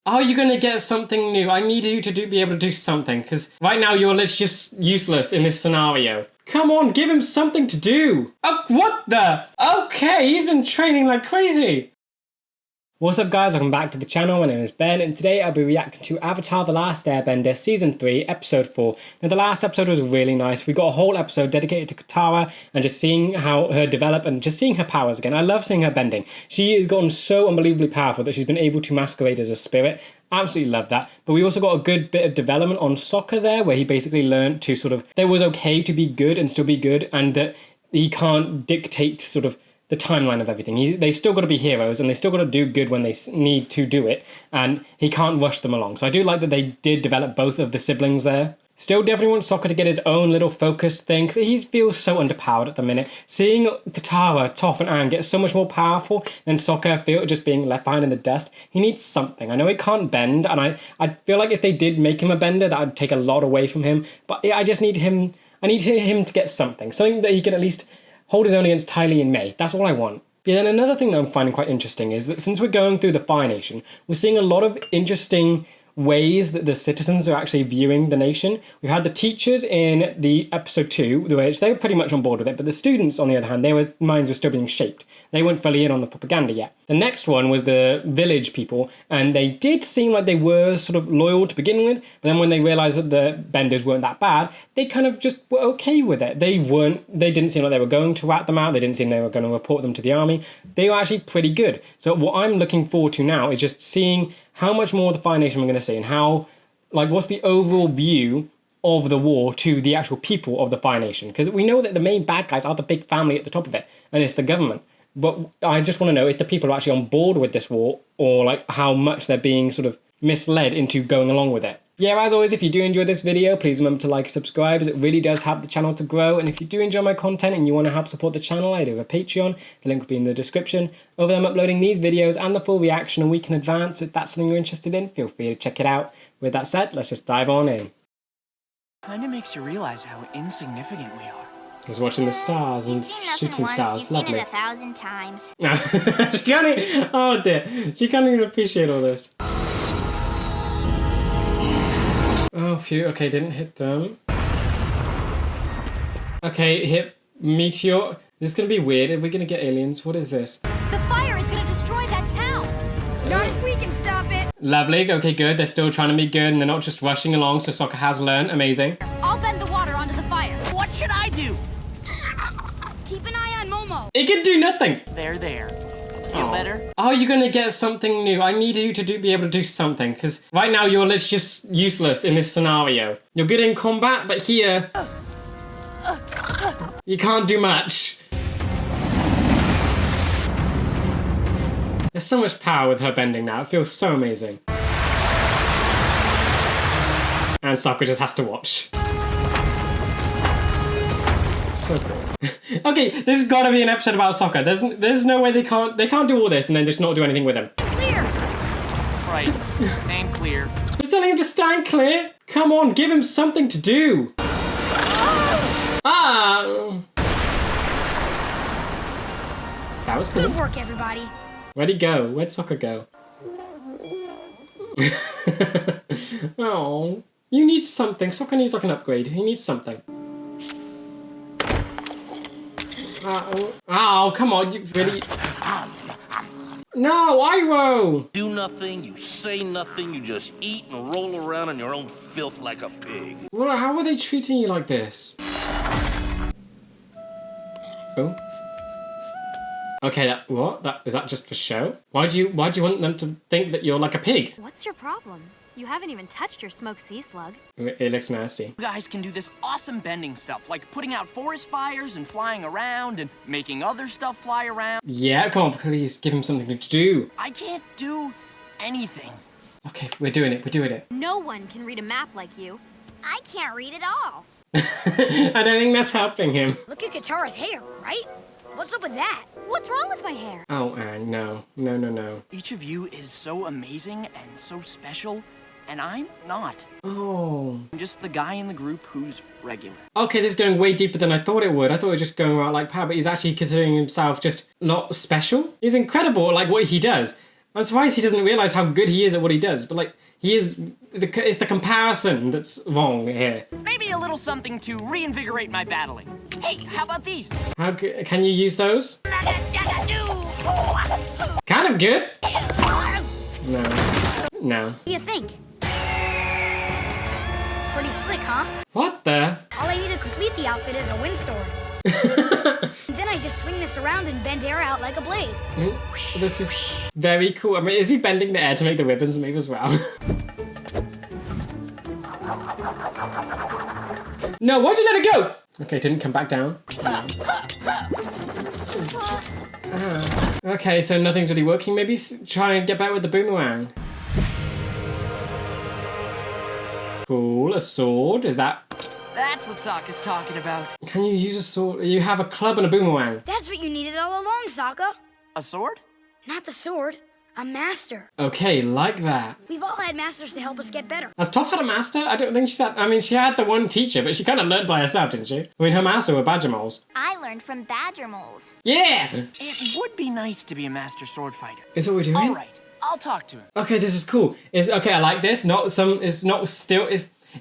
Are you gonna get something new? I need you to be able to do something, because right now you're just useless in this scenario. Come on, give him something to do. Oh, what the? Okay, he's been training like crazy. What's up guys, welcome back to the channel. My name is Ben and today I'll be reacting to Avatar The Last Airbender Season 3 Episode 4. Now the last episode was really nice. We got a whole episode dedicated to Katara and just seeing how her develop and just seeing her powers again. I love seeing her bending. She has gotten so unbelievably powerful that she's been able to masquerade as a spirit. Absolutely love that. But we also got a good bit of development on Sokka there, where he basically learned to sort of, that it was okay to be good and still be good, and that he can't dictate sort of the timeline of everything. They've still got to be heroes and they still got to do good when they need to do it, and he can't rush them along. So I do like that they did develop both of the siblings there. Still definitely want Sokka to get his own little focused thing, because he feels so underpowered at the minute. Seeing Katara, Toph and Aang get so much more powerful than Sokka feel just being left behind in the dust, he needs something. I know he can't bend, and I feel like if they did make him a bender, that would take a lot away from him. But I just need him, I need him to get something that he can at least hold his own against Ty Lee and May. That's all I want. Yeah, then another thing that I'm finding quite interesting is that since we're going through the Fire Nation, we're seeing a lot of interesting ways that the citizens are actually viewing the nation. We had the teachers in the episode 2, which they were pretty much on board with it, but the students, on the other hand, their minds were still being shaped. They weren't fully in on the propaganda yet. The next one was the village people, and they did seem like they were sort of loyal to begin with, but then when they realised that the benders weren't that bad, they kind of just were okay with it. They didn't seem like they were going to rat them out, they didn't seem they were going to report them to the army. They were actually pretty good. So what I'm looking forward to now is just seeing how much more of the Fire Nation we're going to see, and how, like, what's the overall view of the war to the actual people of the Fire Nation. Because we know that the main bad guys are the big family at the top of it, and it's the government. But I just want to know if the people are actually on board with this war, or like how much they're being sort of misled into going along with it. Yeah, as always, if you do enjoy this video, please remember to like and subscribe, as it really does help the channel to grow. And if you do enjoy my content and you want to help support the channel, I do have a Patreon. The link will be in the description. Over there I'm uploading these videos and the full reaction a week in advance. So if that's something you're interested in, feel free to check it out. With that said, let's just dive on in. Kinda makes you realize how insignificant we are. I was watching the stars and shooting stars. You've Lovely. seen it 1,000 times. She can't even, oh dear, she can't even appreciate all this. Oh phew, okay, didn't hit them. Okay, hit meteor. This is gonna be weird. Are we gonna get aliens? What is this? The fire is gonna destroy that town. Not if we can stop it. Lovely, okay, good. They're still trying to be good and they're not just rushing along, so Sokka has learned. Amazing. I'll bend the water onto the fire. What should I do? Keep an eye on Momo. It can do nothing. There. Feel better? Are you gonna get something new? I need you to be able to do something, because right now you're just useless in this scenario. You're good in combat, but here you can't do much. There's so much power with her bending now. It feels so amazing. And Sokka just has to watch. So cool. Okay, this has got to be an episode about Sokka. There's no way they can't do all this and then just not do anything with him. Clear. Right. Stand clear. Just telling him to stand clear. Come on, give him something to do. Ah. That was cool. Good work, everybody. Where'd he go? Where'd Sokka go? Oh, you need something. Sokka needs like an upgrade. He needs something. Oh, come on, you really... No, Iroh! Do nothing, you say nothing, you just eat and roll around in your own filth like a pig. How are they treating you like this? Oh. Okay, is that just for show? Why do you want them to think that you're like a pig? What's your problem? You haven't even touched your smoked sea slug. It looks nasty. You guys can do this awesome bending stuff, like putting out forest fires and flying around and making other stuff fly around. Yeah, come on, please, give him something to do. I can't do anything. Okay, we're doing it. No one can read a map like you. I can't read at all. I don't think that's helping him. Look at Katara's hair, right? What's up with that? What's wrong with my hair? Oh, Aang, no. Each of you is so amazing and so special, and I'm not. Oh. I'm just the guy in the group who's regular. Okay, this is going way deeper than I thought it would. I thought it was just going around like power, but he's actually considering himself just not special. He's incredible at like what he does, I'm surprised he doesn't realize how good he is at what he does. But like, he is. It's the comparison that's wrong here. Maybe a little something to reinvigorate my battling. Hey, how about these? How can you use those? Kind of good. No. No. What do you think? Pretty slick, huh? What the? All I need to complete the outfit is a wind sword. Then I just swing this around and bend air out like a blade. This is very cool. I mean, is he bending the air to make the ribbons move as well? No, why'd you let it go? Okay, didn't come back down. Okay, so nothing's really working. Maybe try and get back with the boomerang. Cool, a sword. Is that... That's what Sokka's talking about. Can you use a sword? You have a club and a boomerang. That's what you needed all along, Sokka. A sword? Not the sword, a master. Okay, like that. We've all had masters to help us get better. Has Toph had a master? I don't think she's had... I mean, she had the one teacher, but she kind of learned by herself, didn't she? I mean, her master were badger moles. I learned from badger moles. Yeah! It would be nice to be a master sword fighter. Is what we're doing? All right, I'll talk to him. Okay, this is cool. Okay, I like this.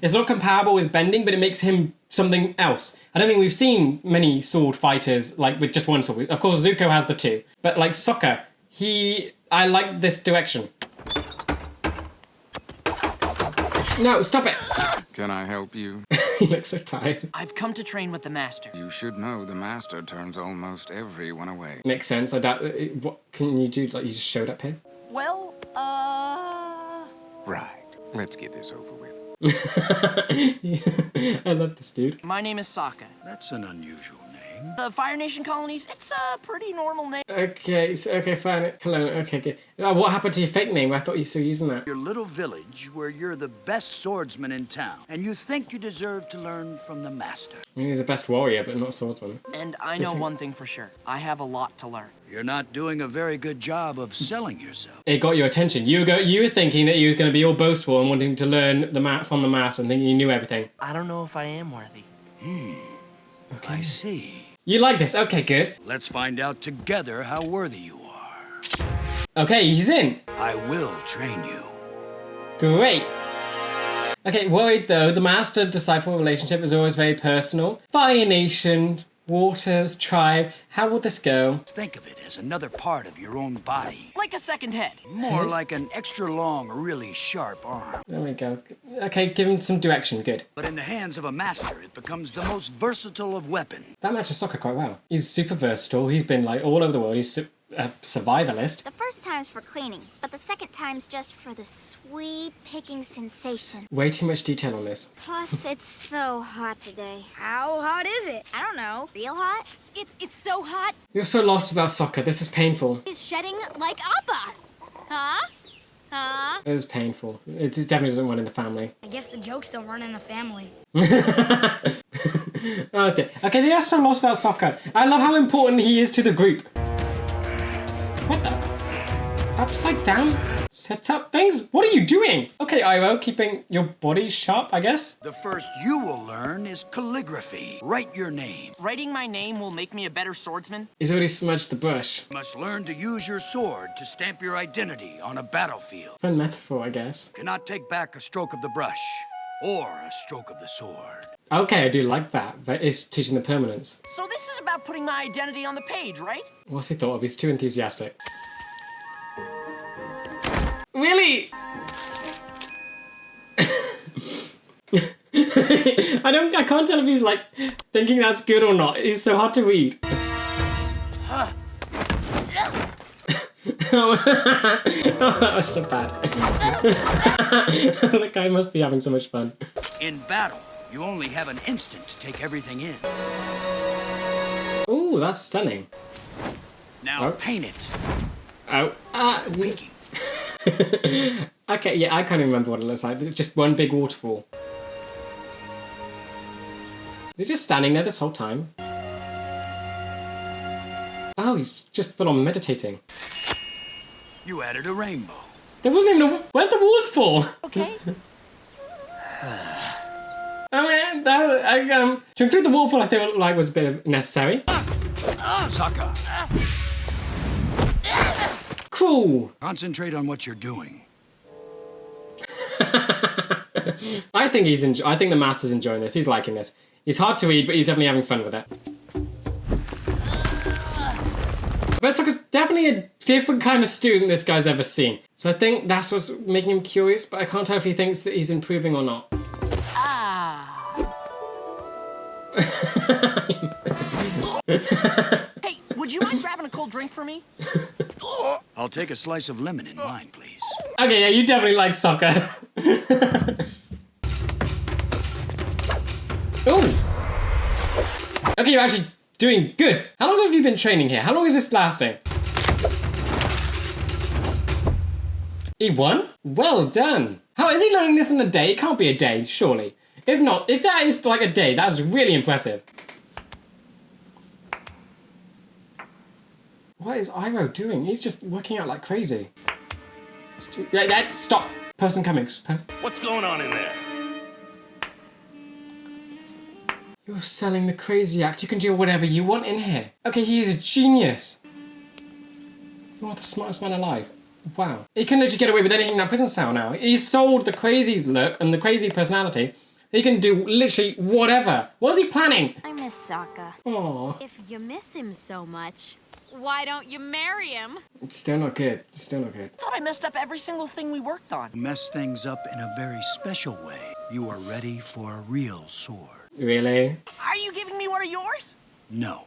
It's not comparable with bending, but it makes him something else. I don't think we've seen many sword fighters like with just one sword. Of course, Zuko has the two, but like Sokka, I like this direction. No, stop it! Can I help you? He looks so tired. I've come to train with the master. You should know the master turns almost everyone away. Makes sense. I doubt. What can you do? Like you just showed up here? Well, Right. Let's get this over with. I love this dude. my name is Sokka. That's an unusual name. The Fire Nation colonies, it's a pretty normal name. Okay, fine. Hello. Okay, good. What happened to your fake name? I thought you were still using that. Your little village where you're the best swordsman in town, and you think you deserve to learn from the master. I mean, he's the best warrior, but not swordsman. And I know one thing for sure. I have a lot to learn. You're not doing a very good job of selling yourself. It got your attention. You were thinking that you was going to be all boastful and wanting to learn from the master and thinking you knew everything. I don't know if I am worthy. Okay. I see. You like this? Okay, good. Let's find out together how worthy you are. Okay, he's in. I will train you. Great. Okay, worried though, the master-disciple relationship is always very personal. Fire Nation, Waters, Tribe, how will this go? Think of it as another part of your own body. Like a second head. More like an extra long, really sharp arm. There we go. Okay, give him some direction, good. But in the hands of a master, it becomes the most versatile of weapons. That matches Sokka quite well. He's super versatile, he's been like all over the world, he's a survivalist. The first time's for cleaning, but the second time's just for the sweet picking sensation. Way too much detail on this. Plus, it's so hot today. How hot is it? I don't know. Real hot? It's so hot. You're so lost without Sokka, this is painful. It's shedding like Appa. Huh? Huh? It is painful. It definitely doesn't run in the family. I guess the jokes don't run in the family. Okay, they are so lost without Sokka. I love how important he is to the group. What the? Upside down? Set up things? What are you doing? Okay, Iroh, keeping your body sharp, I guess? The first you will learn is calligraphy. Write your name. Writing my name will make me a better swordsman. He's already smudged the brush. You must learn to use your sword to stamp your identity on a battlefield. Fun metaphor, I guess. Cannot take back a stroke of the brush or a stroke of the sword. Okay, I do like that, but it's teaching the permanence. So this is about putting my identity on the page, right? What's he thought of? He's too enthusiastic. Really? I can't tell if he's like thinking that's good or not. He's so hard to read. Oh, that was so bad. The guy must be having so much fun. In battle, you only have an instant to take everything in. Ooh, that's stunning. Now paint it. Oh, Peeking. okay, yeah, I can't remember what it looks like. Just one big waterfall. Is he just standing there this whole time? Oh, he's just full on meditating. You added a rainbow. There wasn't even a... Where's the waterfall? Okay. I mean, to include the waterfall, I feel like was a bit necessary. Sokka. cool. Concentrate on what you're doing. I think I think the master's enjoying this. He's liking this. He's hard to read, but he's definitely having fun with it. But Sokka's definitely a different kind of student this guy's ever seen. So I think that's what's making him curious, but I can't tell if he thinks that he's improving or not. Hey, would you mind grabbing a cold drink for me? I'll take a slice of lemon in mine, please. Okay, yeah, you definitely like Sokka. Ooh. Okay, you're actually doing good. How long have you been training here? How long is this lasting? He won? Well done. How is he learning this in a day? It can't be a day, surely. If not, if that is like a day, that's really impressive. What is Iroh doing? He's just working out like crazy. Stop. Person coming. What's going on in there? You're selling the crazy act. You can do whatever you want in here. Okay, he is a genius. You are the smartest man alive. Wow. He can literally get away with anything in that prison cell now. He's sold the crazy look and the crazy personality. He can do literally whatever. What's he planning? I miss Sokka. Aww. If you miss him so much, why don't you marry him? It's still not good. It's still not good. I thought I messed up every single thing we worked on. Mess things up in a very special way. You are ready for a real sword. Really? Are you giving me one of yours? No.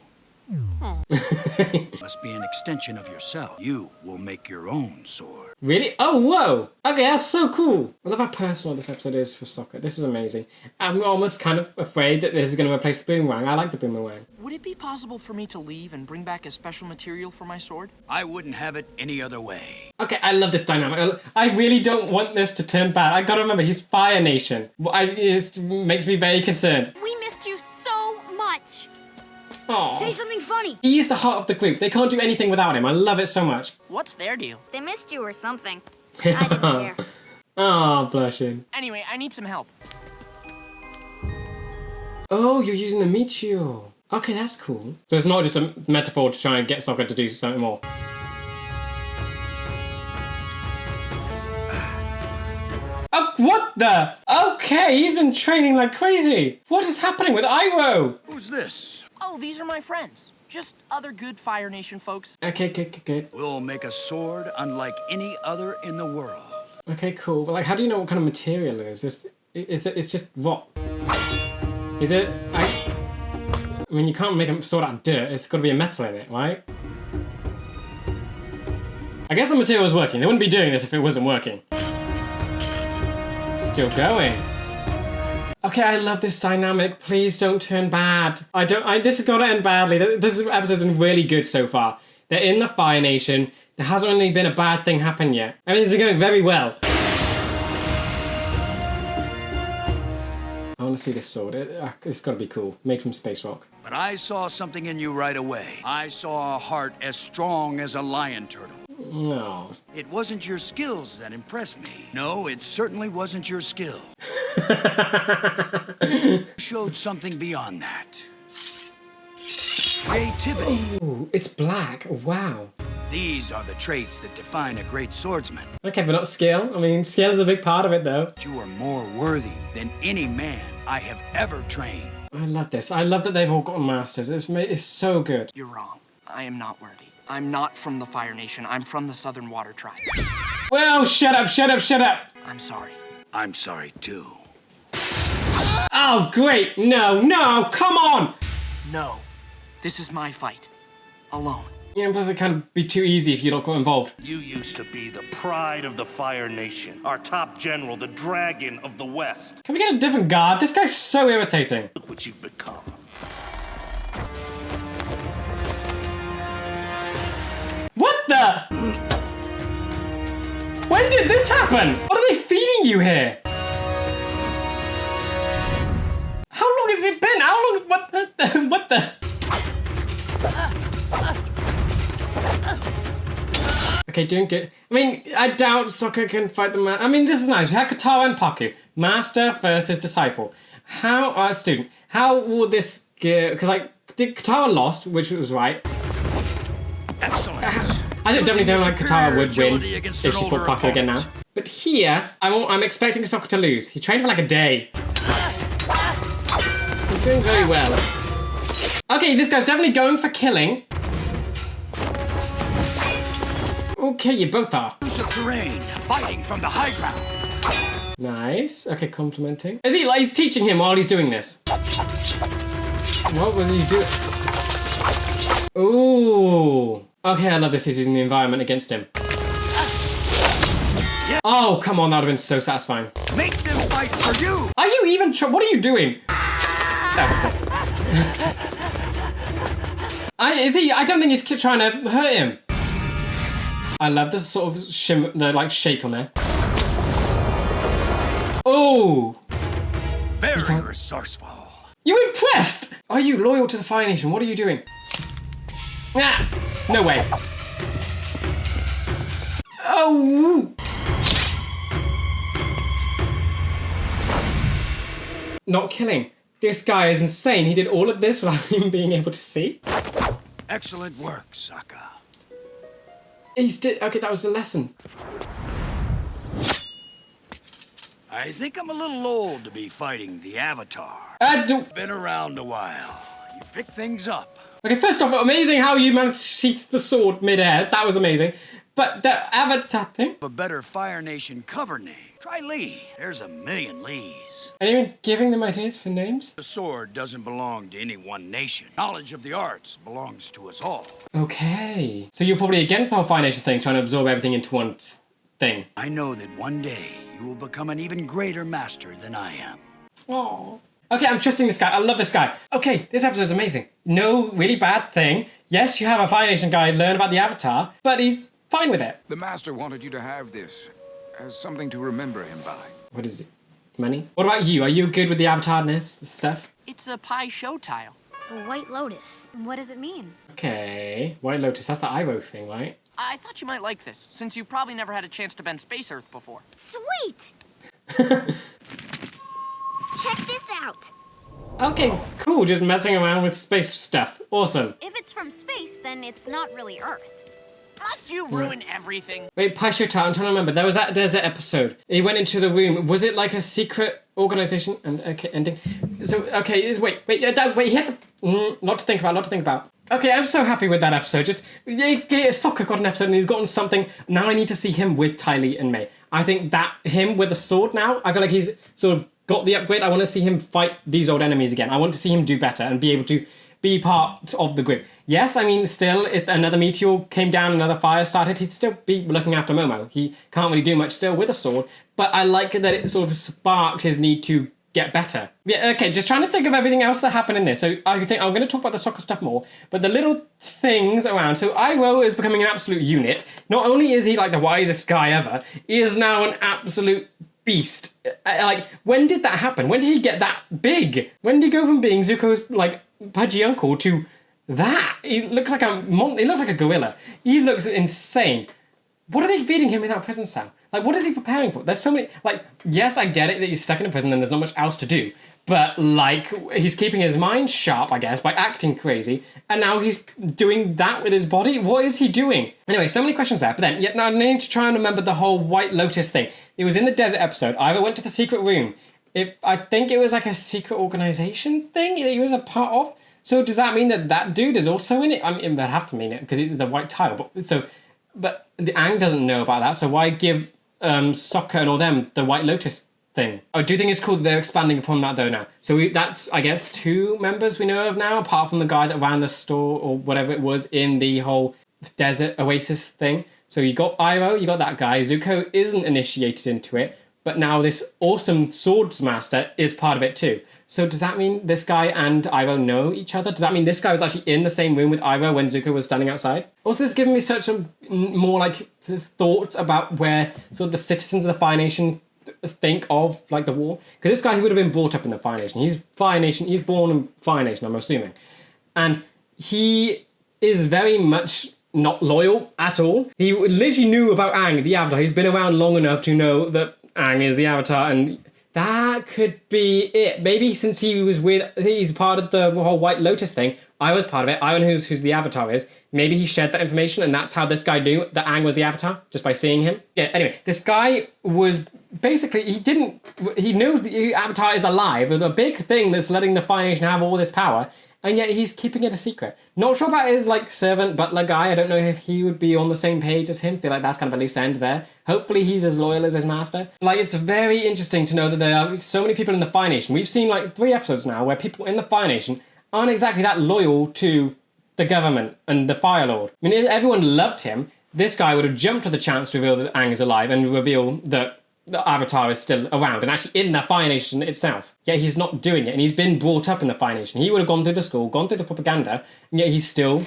Must be an extension of yourself. You will make your own sword. Really? Oh, whoa! Okay, that's so cool. I love how personal this episode is for Sokka. This is amazing. I'm almost kind of afraid that this is going to replace the boomerang. I like the boomerang. Would it be possible for me to leave and bring back a special material for my sword? I wouldn't have it any other way. Okay, I love this dynamic. I really don't want this to turn bad. I gotta remember, he's Fire Nation. It makes me very concerned. We missed you so much. Aww. Say something funny. He is the heart of the group. They can't do anything without him. I love it so much. What's their deal? They missed you or something. I didn't care. Ah, blushing. Anyway, I need some help. Oh, you're using the meteor. Okay, that's cool. So it's not just a metaphor to try and get Sokka to do something more. Oh, what the? Okay, he's been training like crazy. What is happening with Iroh? Who's this? Oh, these are my friends. Just other good Fire Nation folks. Okay, good. We'll make a sword unlike any other in the world. Okay, cool. But like, how do you know what kind of material it is? It's just what? Is it? I mean, you can't make a sword out of dirt. It's got to be a metal in it, right? I guess the material is working. They wouldn't be doing this if it wasn't working. Still going. Okay, I love this dynamic. Please don't turn bad. This has got to end badly. This episode's been really good so far. They're in the Fire Nation. There hasn't really been a bad thing happen yet. I mean, it's been going very well. I want to see this sword. It's got to be cool. Made from space rock. But I saw something in you right away. I saw a heart as strong as a lion turtle. No. It wasn't your skills that impressed me. No, it certainly wasn't your skill. You showed something beyond that. Creativity. Ooh, it's black. Wow. These are the traits that define a great swordsman. Okay, but not skill. I mean, skill is a big part of it, though. You are more worthy than any man I have ever trained. I love this. I love that they've all gotten masters. It's so good. You're wrong. I am not worthy. I'm not from the Fire Nation. I'm from the Southern Water Tribe. Well, shut up. I'm sorry. I'm sorry, too. Oh, great. No, come on. No. This is my fight. Alone. Yeah, plus it can be too easy if you don't get involved. You used to be the pride of the Fire Nation, our top general, the Dragon of the West. Can we get a different guard? This guy's so irritating. Look what you've become. What the? When did this happen? What are they feeding you here? How long has it been? How long? What the? Okay, doing good. I mean, I doubt Sokka can fight the man. I mean, this is nice. We have Katara and Paku. Master versus disciple. Student. How will this go? Because, like, Katara lost, which was right. Excellent. I think definitely Using don't your like Katara would win superior agility against if an she fought older Parker again now. opponent. But here, I'm expecting Sokka to lose. He trained for like a day. He's doing very well. Okay, this guy's definitely going for killing. Okay, you both are. Use of terrain, fighting from the high ground. Nice. Okay, complimenting. Is he like he's teaching him while he's doing this? What was he doing? Ooh. Okay, I love this. He's using the environment against him. Oh, come on, that would have been so satisfying. Make them fight for you. Are you even what are you doing? I don't think he's trying to hurt him. I love this sort of the like shake on there. Oh! Very resourceful. You impressed? Are you loyal to the Fire Nation? What are you doing? Ah! No way. Oh! Not killing. This guy is insane. He did all of this without even being able to see. Excellent work, Sokka. Okay, that was a lesson. I think I'm a little old to be fighting the Avatar. Been around a while. You pick things up. Okay, first off, amazing how you managed to sheath the sword mid-air. That was amazing. But the Avatar thing... A better Fire Nation cover name. Try Lee. There's a million Lees. Anyone giving them ideas for names? The sword doesn't belong to any one nation. Knowledge of the arts belongs to us all. Okay. So you're probably against the whole Fire Nation thing, trying to absorb everything into one thing. I know that one day you will become an even greater master than I am. Oh. Okay, I'm trusting this guy. I love this guy. Okay, this episode's amazing. No really bad thing. Yes, you have a Fire Nation guy learn about the Avatar, but he's fine with it. The Master wanted you to have this as something to remember him by. What is it? Money? What about you? Are you good with the Avatar-ness stuff? It's a pie show tile. The White Lotus. What does it mean? Okay. White Lotus, that's the Iroh thing, right? I thought you might like this, since you probably never had a chance to bend Space Earth before. Sweet! Check this out. Okay, cool. Just messing around with space stuff. Awesome. If it's from space, then it's not really Earth. Must you ruin everything? Wait, Paishota, I'm trying to remember. There was that desert episode. He went into the room. Was it like a secret organization? And okay, ending. So okay, wait. He had the lot to think about. Okay, I'm so happy with that episode. Just Sokka got an episode and he's gotten something. Now I need to see him with Ty Lee and May. I think that him with a sword now. I feel like he's sort of got the upgrade. I want to see him fight these old enemies again. I want to see him do better and be able to be part of the group. Yes, I mean, still, if another meteor came down, another fire started, he'd still be looking after Momo. He can't really do much still with a sword, but I like that it sort of sparked his need to get better. Yeah, okay, just trying to think of everything else that happened in this. So I think I'm going to talk about the Sokka stuff more, but the little things around. So Iroh is becoming an absolute unit. Not only is he like the wisest guy ever, he is now an absolute beast. Like, when did that happen? When did he get that big? When did he go from being Zuko's, like, pudgy uncle to that? He looks like a gorilla. He looks insane. What are they feeding him in that prison cell? Like, what is he preparing for? There's so many, like, yes, I get it that he's stuck in a prison and there's not much else to do. But, like, he's keeping his mind sharp, I guess, by acting crazy. And now he's doing that with his body? What is he doing? Anyway, so many questions there. But then, yet now I need to try and remember the whole White Lotus thing. It was in the desert episode. Iroh went to the secret room. I think it was like a secret organization thing that he was a part of. So does that mean that that dude is also in it? I mean, that'd have to mean it because it's the white tile. But the Aang doesn't know about that. So why give Sokka and all them the White Lotus thing? I do think it's cool that they're expanding upon that though now. So that's, I guess, 2 members we know of now, apart from the guy that ran the store or whatever it was in the whole desert oasis thing. So you got Iroh, you got that guy. Zuko isn't initiated into it, but now this awesome swords master is part of it too. So does that mean this guy and Iroh know each other? Does that mean this guy was actually in the same room with Iroh when Zuko was standing outside? Also, this is giving me such a more like thoughts about where sort of the citizens of the Fire Nation think of like the war. Because this guy, he would have been brought up in the Fire Nation. He's Fire Nation. He's born in Fire Nation, I'm assuming. And he is very much not loyal at all. He literally knew about Aang, the Avatar. He's been around long enough to know that Aang is the Avatar and That could be it. Maybe since he's part of the whole White Lotus thing, I was part of it, I know who's the Avatar is, maybe he shared that information and that's how this guy knew that Aang was the Avatar, just by seeing him. Yeah, anyway, this guy was basically, he knows the Avatar is alive, the big thing that's letting the Fire Nation have all this power, and yet he's keeping it a secret. Not sure about his servant butler guy. I don't know if he would be on the same page as him. Feel like that's kind of a loose end there. Hopefully he's as loyal as his master. It's very interesting to know that there are so many people in the Fire Nation. We've seen 3 episodes now where people in the Fire Nation aren't exactly that loyal to the government and the Fire Lord. I mean, if everyone loved him, this guy would have jumped to the chance to reveal that Aang is alive and reveal that the Avatar is still around and actually in the Fire Nation itself. Yet he's not doing it, and he's been brought up in the Fire Nation. He would have gone through the school, gone through the propaganda, and yet he's still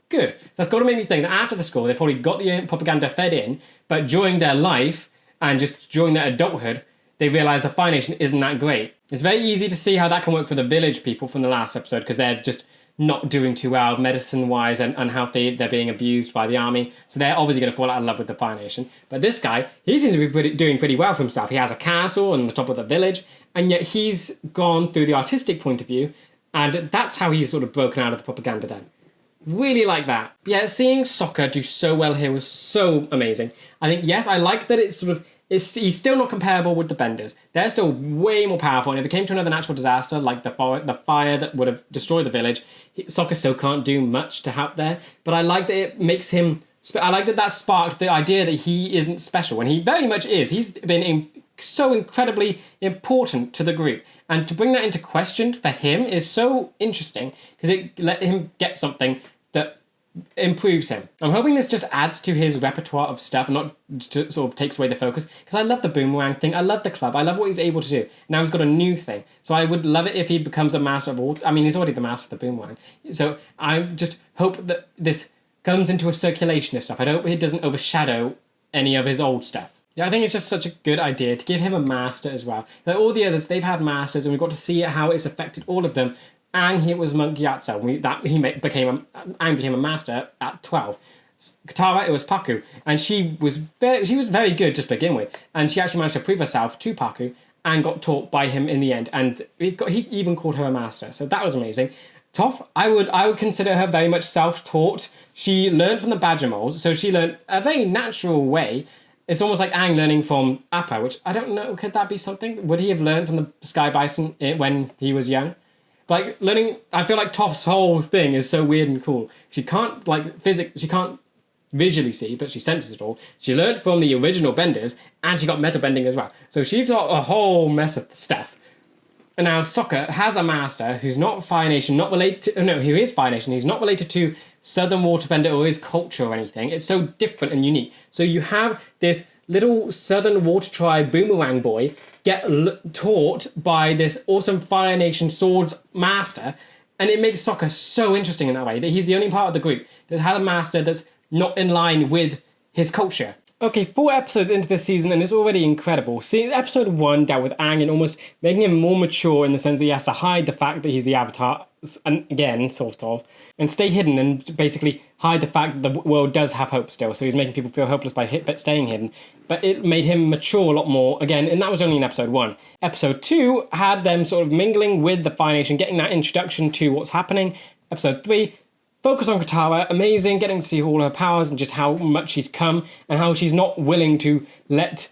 good. So that's got to make me think that after the school, they probably got the propaganda fed in, but during their life and just during their adulthood, they realised the Fire Nation isn't that great. It's very easy to see how that can work for the village people from the last episode, because they're just not doing too well medicine-wise and unhealthy. They're being abused by the army. So they're obviously going to fall out of love with the Fire Nation. But this guy, he seems to be doing pretty well for himself. He has a castle on the top of the village, and yet he's gone through the artistic point of view, and that's how he's sort of broken out of the propaganda then. Really like that. Yeah, seeing Sokka do so well here was so amazing. I think, yes, I like that it's sort of, he's still not comparable with the Benders. They're still way more powerful, and if it came to another natural disaster, like the fire that would have destroyed the village, Sokka still can't do much to help there. But I like that it makes him... I like that sparked the idea that he isn't special, and he very much is. He's been so incredibly important to the group, and to bring that into question for him is so interesting, because it let him get something that improves him. I'm hoping this just adds to his repertoire of stuff and not to sort of takes away the focus, because I love the boomerang thing, I love the club, I love what he's able to do. Now he's got a new thing, so I would love it if he becomes a master of all. I mean, he's already the master of the boomerang, so I just hope that this comes into a circulation of stuff. I hope it doesn't overshadow any of his old stuff. Yeah, I think it's just such a good idea to give him a master as well. Like all the others, they've had masters, and we've got to see how it's affected all of them. And he was Monk Gyatso. Aang became a master at 12. Katara, it was Paku, and she was very good to begin with, and she actually managed to prove herself to Paku and got taught by him in the end, and he even called her a master. So that was amazing. Toph, I would consider her very much self-taught. She learned from the Badger Moles, so she learned a very natural way. It's almost like Aang learning from Appa, which I don't know, could that be something? Would he have learned from the Sky Bison when he was young? Like learning, I feel like Toph's whole thing is so weird and cool. She can't she can't visually see, but she senses it all. She learned from the original Benders, and she got metal bending as well. So she's got a whole mess of stuff. And now Sokka has a master who's not Fire Nation, not related to, no, who is Fire Nation. He's not related to Southern Waterbender or his culture or anything. It's so different and unique. So you have this little Southern Water Tribe boomerang boy get taught by this awesome Fire Nation swords master, and it makes Sokka so interesting in that way, that he's the only part of the group that had a master that's not in line with his culture. Okay, 4 episodes into this season, and it's already incredible. See, episode 1 dealt with Aang and almost making him more mature in the sense that he has to hide the fact that he's the Avatar, and again, sort of, and stay hidden and basically hide the fact that the world does have hope still. So he's making people feel hopeless by staying hidden. But it made him mature a lot more, again, and that was only in episode 1. Episode 2 had them sort of mingling with the Fire Nation, getting that introduction to what's happening. Episode 3, focus on Katara, amazing, getting to see all her powers and just how much she's come, and how she's not willing to let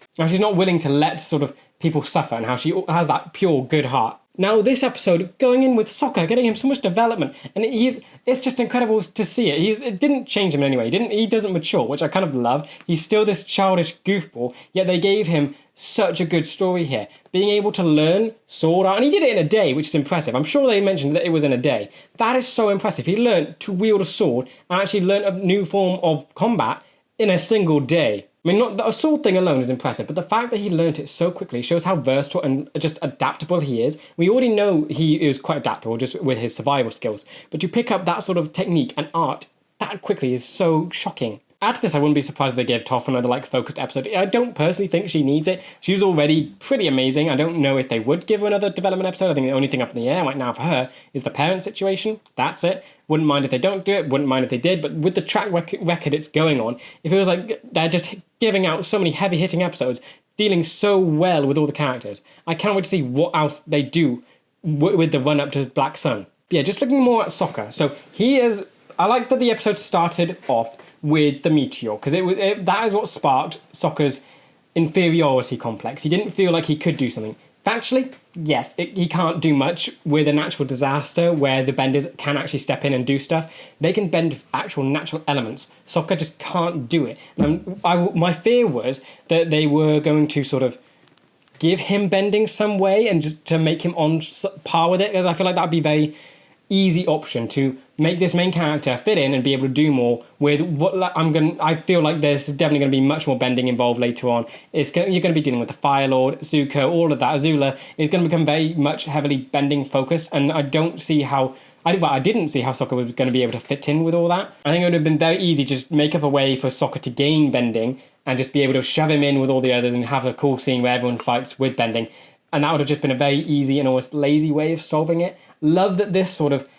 sort of people suffer, and how she has that pure good heart. Now this episode, going in with Sokka, getting him so much development, and it's just incredible to see it. It didn't change him in any way. He doesn't mature, which I kind of love. He's still this childish goofball, yet they gave him such a good story here. Being able to learn sword art, and he did it in a day, which is impressive. I'm sure they mentioned that it was in a day. That is so impressive. He learned to wield a sword and actually learned a new form of combat in a single day. I mean, not the sword thing alone is impressive, but the fact that he learnt it so quickly shows how versatile and just adaptable he is. We already know he is quite adaptable just with his survival skills, but to pick up that sort of technique and art that quickly is so shocking. Add to this, I wouldn't be surprised if they gave Toph another focused episode. I don't personally think she needs it. She was already pretty amazing. I don't know if they would give her another development episode. I think the only thing up in the air right now for her is the parent situation. That's it. Wouldn't mind if they don't do it. Wouldn't mind if they did. But with the track record it's going on, it feels like they're just giving out so many heavy-hitting episodes dealing so well with all the characters. I can't wait to see what else they do with the run up to Black Sun. But yeah, just looking more at Sokka. So he is. I like that the episode started off with the meteor, because that is what sparked Sokka's inferiority complex. He didn't feel like he could do something. Factually, yes, he can't do much with a natural disaster where the benders can actually step in and do stuff. They can bend actual natural elements. Sokka just can't do it. And my fear was that they were going to sort of give him bending some way and just to make him on par with it, because I feel like that would be a very easy option to make this main character fit in and be able to do more with what I feel like there's definitely going to be much more bending involved later on. You're going to be dealing with the Fire Lord, Zuko, all of that. Azula is going to become very much heavily bending focused, and I don't see how I didn't see how Sokka was going to be able to fit in with all that. I think it would have been very easy to just make up a way for Sokka to gain bending and just be able to shove him in with all the others and have a cool scene where everyone fights with bending. And that would have just been a very easy and almost lazy way of solving it. Love that this sort of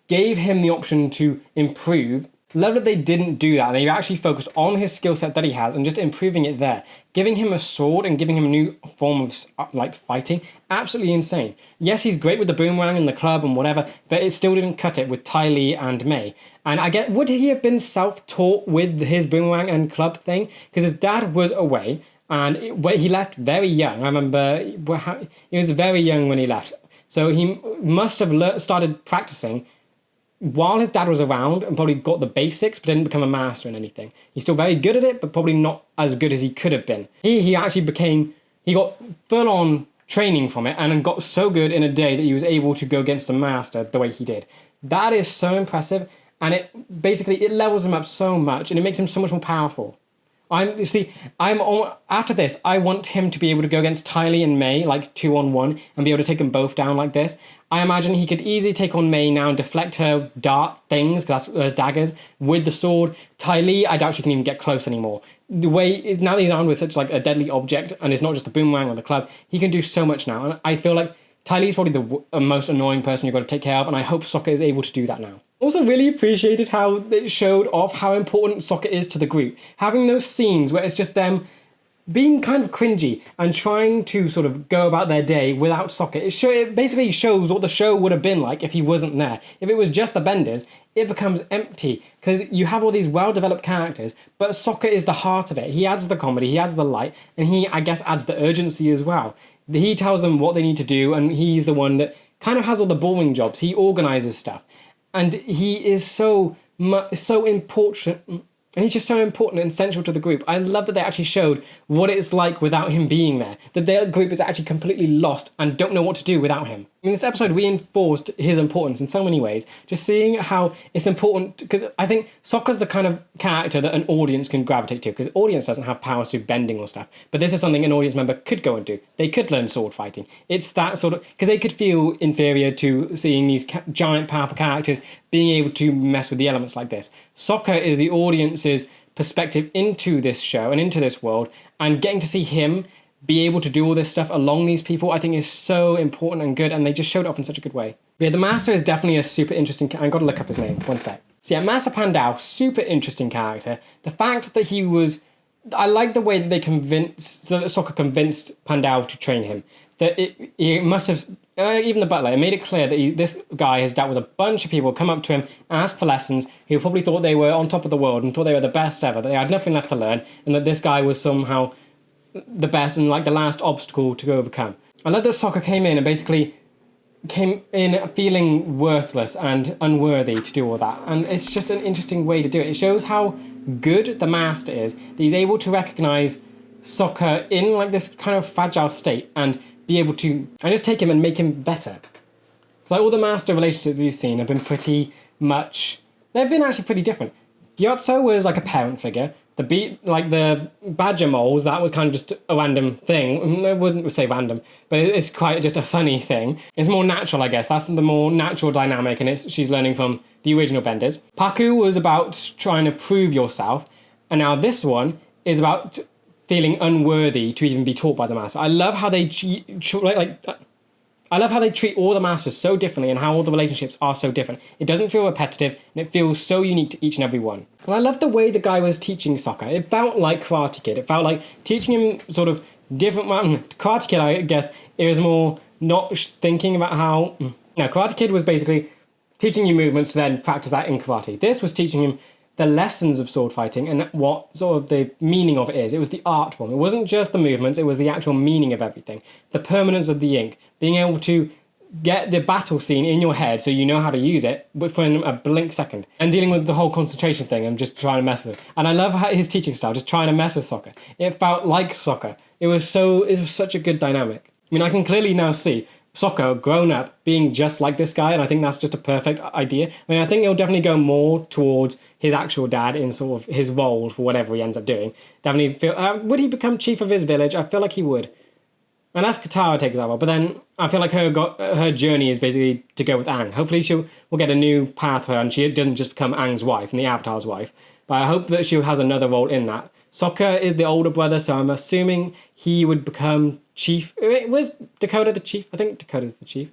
gave him the option to improve. Love that they didn't do that. They actually focused on his skill set that he has and just improving it there. Giving him a sword and giving him a new form of like fighting. Absolutely insane. Yes, he's great with the boomerang and the club and whatever, but it still didn't cut it with Ty Lee and May. And I get, would he have been self-taught with his boomerang and club thing? Because his dad was away and he left very young. I remember he was very young when he left. So he must have started practicing while his dad was around and probably got the basics, but didn't become a master in anything. He's still very good at it, but probably not as good as he could have been. He actually he got full-on training from it and got so good in a day that he was able to go against a master the way he did. That is so impressive, and it levels him up so much, and it makes him so much more powerful. After this, I want him to be able to go against Ty Lee and May, like 2-on-1, and be able to take them both down like this. I imagine he could easily take on May now and deflect her dart things, because that's daggers, with the sword. Ty Lee, I doubt she can even get close anymore. Now that he's armed with such like a deadly object, and it's not just the boomerang or the club, he can do so much now. And I feel like Ty Lee's probably the most annoying person you've got to take care of, and I hope Sokka is able to do that now. Also really appreciated how it showed off how important Sokka is to the group. Having those scenes where it's just them being kind of cringy and trying to sort of go about their day without Sokka. It basically shows what the show would have been like if he wasn't there. If it was just the Benders, it becomes empty because you have all these well-developed characters, but Sokka is the heart of it. He adds the comedy, he adds the light, and he, I guess, adds the urgency as well. He tells them what they need to do, and he's the one that kind of has all the boring jobs. He organizes stuff. And he is so important, and he's just so important and central to the group. I love that they actually showed what it's like without him being there, that their group is actually completely lost and don't know what to do without him. I mean, this episode reinforced his importance in so many ways, just seeing how it's important, because I think Sokka's the kind of character that an audience can gravitate to, because the audience doesn't have powers to do bending or stuff, but this is something an audience member could go and do. They could learn sword fighting. It's that sort of, because they could feel inferior to seeing these giant, powerful characters being able to mess with the elements like this. Sokka is the audience's perspective into this show and into this world, and getting to see him be able to do all this stuff along these people, I think is so important and good, and they just showed it off in such a good way. But yeah, the Master is definitely a super interesting I've got to look up his name, one sec. So yeah, Master Pandao, super interesting character. The fact that he was, I like the way that that Sokka convinced Pandao to train him. That he must have, even the butler, it made it clear that this guy has dealt with a bunch of people, come up to him, asked for lessons, who probably thought they were on top of the world and thought they were the best ever, that they had nothing left to learn, and that this guy was somehow the best and like the last obstacle to overcome. I love that Sokka came in and basically came in feeling worthless and unworthy to do all that, and it's just an interesting way to do it. It shows how good the Master is, that he's able to recognize Sokka in like this kind of fragile state and be able to, and just take him and make him better. It's like all the Master relationships we've seen have been they've been actually pretty different. Gyatso was like a parent figure. The badger moles, that was kind of just a random thing. I wouldn't say random, but it's quite just a funny thing. It's more natural, I guess. That's the more natural dynamic, and she's learning from the original Benders. Paku was about trying to prove yourself, and now this one is about feeling unworthy to even be taught by the Master. I love how they I love how they treat all the Masters so differently and how all the relationships are so different. It doesn't feel repetitive, and it feels so unique to each and every one. And I love the way the guy was teaching Sokka. It felt like Karate Kid. It felt like teaching him sort of different. Karate Kid, I guess, it was more not thinking about how. No, Karate Kid was basically teaching you movements to then practice that in karate. This was teaching him the lessons of sword fighting and what sort of the meaning of it is. It was the art form. It wasn't just the movements, it was the actual meaning of everything. The permanence of the ink, being able to get the battle scene in your head so you know how to use it within a blink second. And dealing with the whole concentration thing and just trying to mess with it. And I love his teaching style, just trying to mess with Sokka. It felt like Sokka. It was such a good dynamic. I mean, I can clearly now see Sokka grown up being just like this guy, and I think that's just a perfect idea. I mean, I think he'll definitely go more towards his actual dad in sort of his role for whatever he ends up doing. Definitely feel, would he become chief of his village? I feel like he would. Unless Katara takes over, but then I feel like her journey is basically to go with Aang. Hopefully we'll get a new path for her and she doesn't just become Aang's wife and the Avatar's wife. But I hope that she has another role in that. Sokka is the older brother, so I'm assuming he would become chief. Was Dakota the chief? I think Dakota's the chief.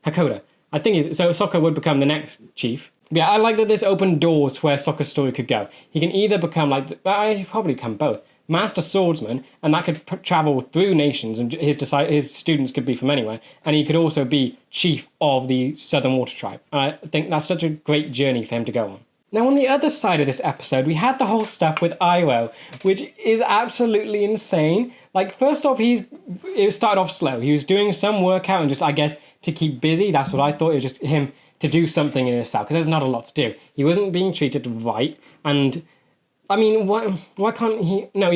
Hakoda. I think so Sokka would become the next chief. Yeah, I like that this opened doors to where Sokka's story could go. He can either become he'd probably become both. Master swordsman, and that could travel through nations, and his students could be from anywhere, and he could also be chief of the Southern Water Tribe. And I think that's such a great journey for him to go on. Now, on the other side of this episode, we had the whole stuff with Iroh, which is absolutely insane. Like, first off, it started off slow. He was doing some workout and just, I guess, to keep busy. That's what I thought. It was just him to do something in his cell, because there's not a lot to do. He wasn't being treated right, and I mean, why can't he? No,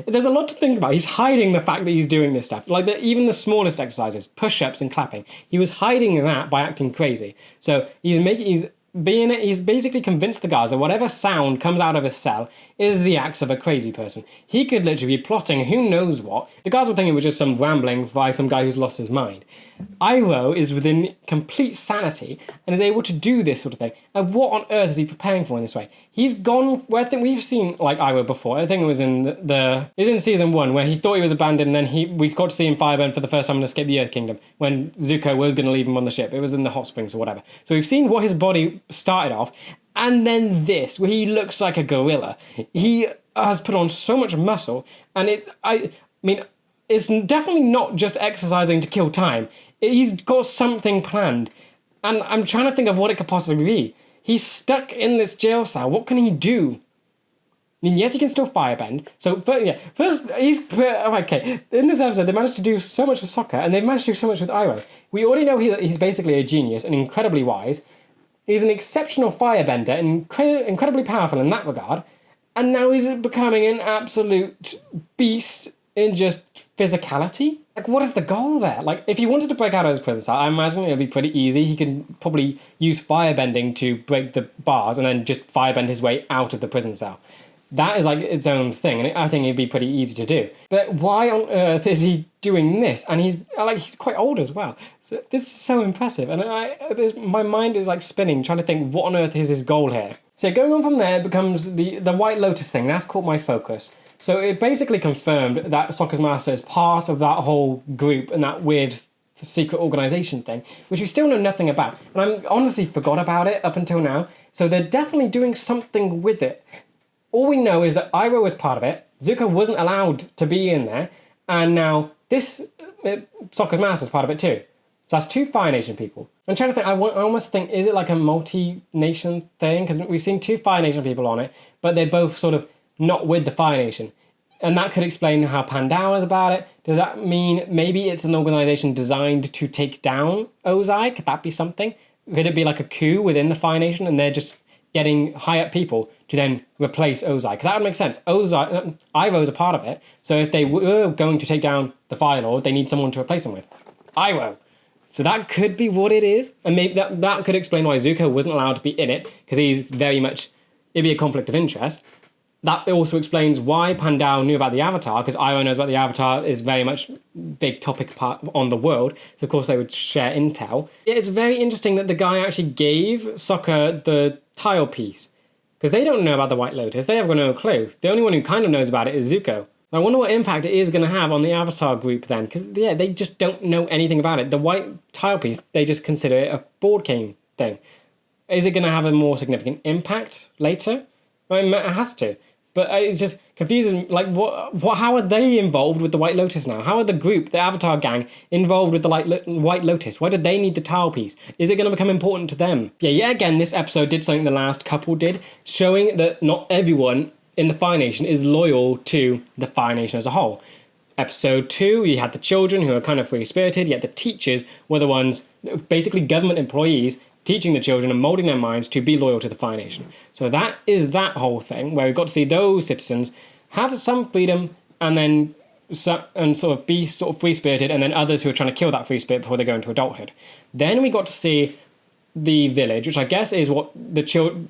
there's a lot to think about. He's hiding the fact that he's doing this stuff. Like, even the smallest exercises, push-ups and clapping. He was hiding that by acting crazy. So he's basically convinced the guards that whatever sound comes out of his cell is the acts of a crazy person. He could literally be plotting who knows what. The guards were thinking it was just some rambling by some guy who's lost his mind. Iroh is within complete sanity and is able to do this sort of thing. And what on earth is he preparing for in this way? He's gone. I think we've seen like Iroh before. I think it was in season 1 where he thought he was abandoned, and then we got to see him fireburn for the first time and escape the Earth Kingdom when Zuko was going to leave him on the ship. It was in the hot springs or whatever. So we've seen what his body started off, and then this where he looks like a gorilla. He has put on so much muscle, and it's definitely not just exercising to kill time. He's got something planned. And I'm trying to think of what it could possibly be. He's stuck in this jail cell. What can he do? I mean, yes, he can still firebend. So, first, okay. In this episode, they managed to do so much with Sokka, and they've managed to do so much with Iroh. We already know he's basically a genius and incredibly wise. He's an exceptional firebender and incredibly powerful in that regard. And now he's becoming an absolute beast in just physicality. Like, what is the goal there? Like, if he wanted to break out of his prison cell, I imagine it would be pretty easy. He can probably use firebending to break the bars and then just firebend his way out of the prison cell. That is like its own thing, and I think it'd be pretty easy to do. But why on earth is he doing this? And he's quite old as well. So this is so impressive, and my mind is like spinning, trying to think what on earth is his goal here. So going on from there, it becomes the White Lotus thing. That's caught my focus. So it basically confirmed that Sokka's master is part of that whole group and that weird secret organization thing, which we still know nothing about. And I honestly forgot about it up until now. So they're definitely doing something with it. All we know is that Iroh was part of it, Zuko wasn't allowed to be in there, and now this Sokka's master is part of it too. So that's 2 Fire Nation people. I'm trying to think, I almost think, is it like a multi-nation thing? Because we've seen 2 Fire Nation people on it, but they're both sort of not with the Fire Nation. And that could explain how Pandau is about it. Does that mean maybe it's an organization designed to take down Ozai? Could that be something? Could it be like a coup within the Fire Nation and they're just getting high-up people to then replace Ozai? Because that would make sense. Iroh's a part of it. So if they were going to take down the Fire Lord, they need someone to replace him with. Iroh. So that could be what it is. And maybe that could explain why Zuko wasn't allowed to be in it, because he's very much, it'd be a conflict of interest. That also explains why Pandau knew about the Avatar, because Iroh knows about the Avatar is very much big topic part on the world, so of course they would share intel. It's very interesting that the guy actually gave Sokka the tile piece, because they don't know about the White Lotus, they have got no clue. The only one who kind of knows about it is Zuko. I wonder what impact it is going to have on the Avatar group then, because they just don't know anything about it. The white tile piece, they just consider it a board game thing. Is it going to have a more significant impact later? I mean, it has to. But it's just confusing. Like, what? How are they involved with the White Lotus now? How are the group, the Avatar gang, involved with the White Lotus? Why do they need the tile piece? Is it going to become important to them? Yeah, yet again, this episode did something the last couple did, showing that not everyone in the Fire Nation is loyal to the Fire Nation as a whole. Episode 2, you had the children who are kind of free-spirited, yet the teachers were the ones, basically government employees, teaching the children and moulding their minds to be loyal to the Fire Nation. So that is that whole thing, where we've got to see those citizens have some freedom and then sort of be sort of free-spirited, and then others who are trying to kill that free spirit before they go into adulthood. Then we got to see the village, which I guess is what the children...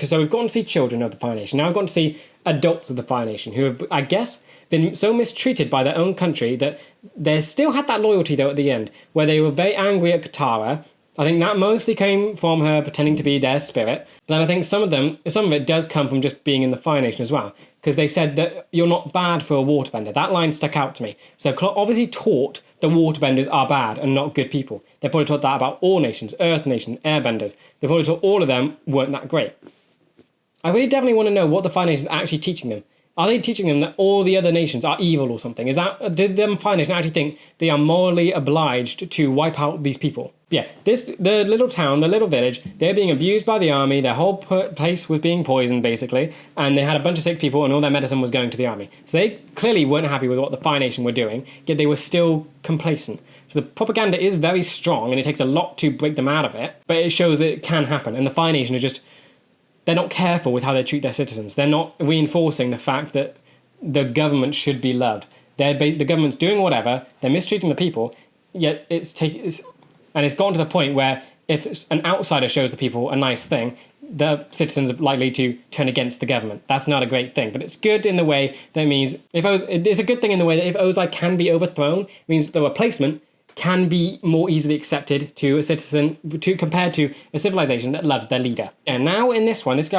So we've gotten to see children of the Fire Nation. Now we've gotten to see adults of the Fire Nation, who have, I guess, been so mistreated by their own country that they still had that loyalty, though, at the end, where they were very angry at Katara. I think that mostly came from her pretending to be their spirit. But then I think some of it does come from just being in the Fire Nation as well. Because they said that you're not bad for a waterbender. That line stuck out to me. So obviously taught the waterbenders are bad and not good people. They probably taught that about all nations, Earth Nation, airbenders. They probably taught all of them weren't that great. I really definitely want to know what the Fire Nation is actually teaching them. Are they teaching them that all the other nations are evil or something? Did the Fire Nation actually think they are morally obliged to wipe out these people? Yeah, the little town, the little village, they're being abused by the army. Their whole place was being poisoned, basically, and they had a bunch of sick people, and all their medicine was going to the army. So they clearly weren't happy with what the Fire Nation were doing, yet they were still complacent. So the propaganda is very strong, and it takes a lot to break them out of it, but it shows that it can happen, and the Fire Nation are just... They're not careful with how they treat their citizens. They're not reinforcing the fact that the government should be loved. The government's doing whatever, they're mistreating the people, yet it's gotten to the point where if an outsider shows the people a nice thing, the citizens are likely to turn against the government. That's not a great thing, but it's good in the way that means... It's a good thing in the way that if Ozai can be overthrown, it means the replacement can be more easily accepted to a citizen compared to a civilization that loves their leader. And now in this one, this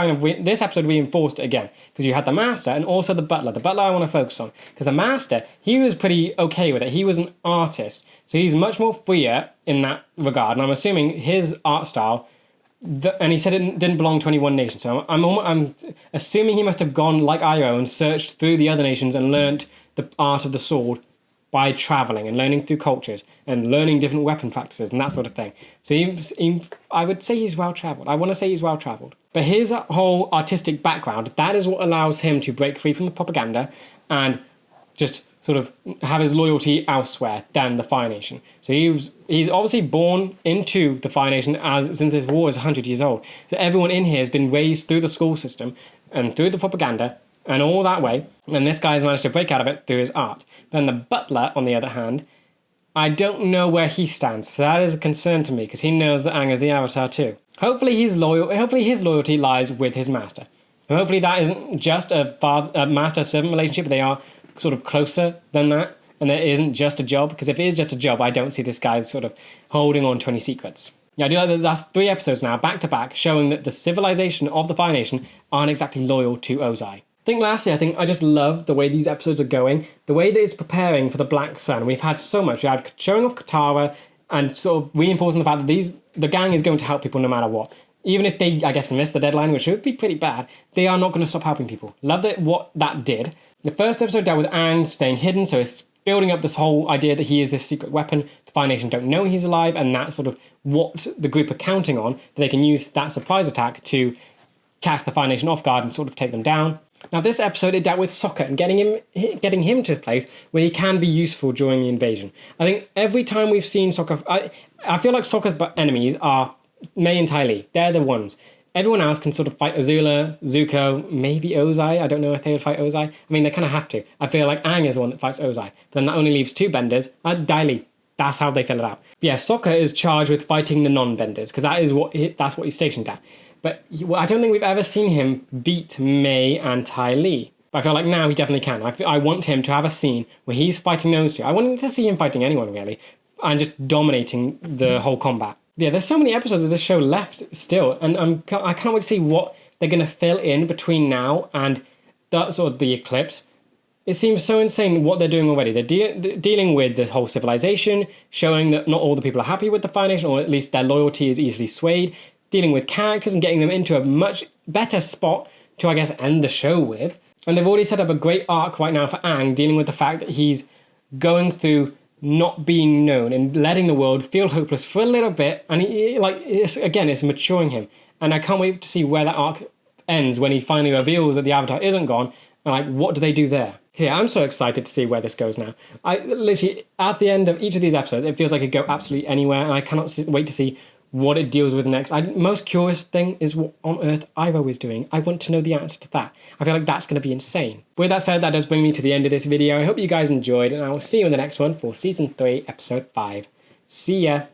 episode reinforced it again, because you had the Master and also the Butler. The Butler I want to focus on, because the Master, he was pretty okay with it. He was an artist, so he's much more freer in that regard, and I'm assuming his art style, and he said it didn't belong to any one nation, so I'm assuming he must have gone like Iroh and searched through the other nations and learnt the art of the sword by travelling and learning through cultures and learning different weapon practices and that sort of thing. So I would say he's well-travelled. I want to say he's well-travelled. But his whole artistic background, that is what allows him to break free from the propaganda and just sort of have his loyalty elsewhere than the Fire Nation. So he's obviously born into the Fire Nation since this war is 100 years old. So everyone in here has been raised through the school system and through the propaganda and all that way, and this guy's managed to break out of it through his art. Then the Butler, on the other hand, I don't know where he stands, so that is a concern to me, because he knows that Aang is the Avatar too. Hopefully his loyalty lies with his master. And hopefully that isn't just a master-servant relationship, they are sort of closer than that, and there isn't just a job, because if it is just a job, I don't see this guy sort of holding on to any secrets. Yeah, I do like that that's 3 episodes now, back-to-back, showing that the civilization of the Fire Nation aren't exactly loyal to Ozai. Lastly, I just love the way these episodes are going, the way that it's preparing for the Black Sun. We've had so much. We had showing off Katara and sort of reinforcing the fact that the gang is going to help people no matter what. Even if they, I guess, miss the deadline, which would be pretty bad, they are not going to stop helping people. Love what that did. The first episode dealt with Aang staying hidden, so it's building up this whole idea that he is this secret weapon. The Fire Nation don't know he's alive, and that's sort of what the group are counting on, that they can use that surprise attack to catch the Fire Nation off guard and sort of take them down. Now this episode, it dealt with Sokka and getting him to a place where he can be useful during the invasion. I think every time we've seen Sokka, I feel like Sokka's enemies are Mei and Ty Lee. They're the ones. Everyone else can sort of fight Azula, Zuko, maybe Ozai. I don't know if they would fight Ozai. I mean, they kind of have to. I feel like Aang is the one that fights Ozai. But then that only leaves 2 benders. Ty Lee. That's how they fill it out. But yeah, Sokka is charged with fighting the non-benders, because that's what he's stationed at. But I don't think we've ever seen him beat Mei and Ty Lee. But I feel like now he definitely can. I want him to have a scene where he's fighting those 2. I want to see him fighting anyone, really, and just dominating the whole combat. Yeah, there's so many episodes of this show left still, and I can't wait to see what they're going to fill in between now and the eclipse. It seems so insane what they're doing already. They're dealing with the whole civilization, showing that not all the people are happy with the Fire Nation, or at least their loyalty is easily swayed, dealing with characters and getting them into a much better spot to, I guess, end the show with. And they've already set up a great arc right now for Aang, dealing with the fact that he's going through not being known and letting the world feel hopeless for a little bit. And it's maturing him. And I can't wait to see where that arc ends when he finally reveals that the Avatar isn't gone. And like, what do they do there? Yeah, I'm so excited to see where this goes now. I literally, at the end of each of these episodes, it feels like it could go absolutely anywhere, and I cannot wait to see what it deals with next. Most curious thing is what on earth Iroh is doing. I want to know the answer to that. I feel like that's going to be insane. With that said, that does bring me to the end of this video. I hope you guys enjoyed, and I will see you in the next one for Season 3, Episode 5. See ya!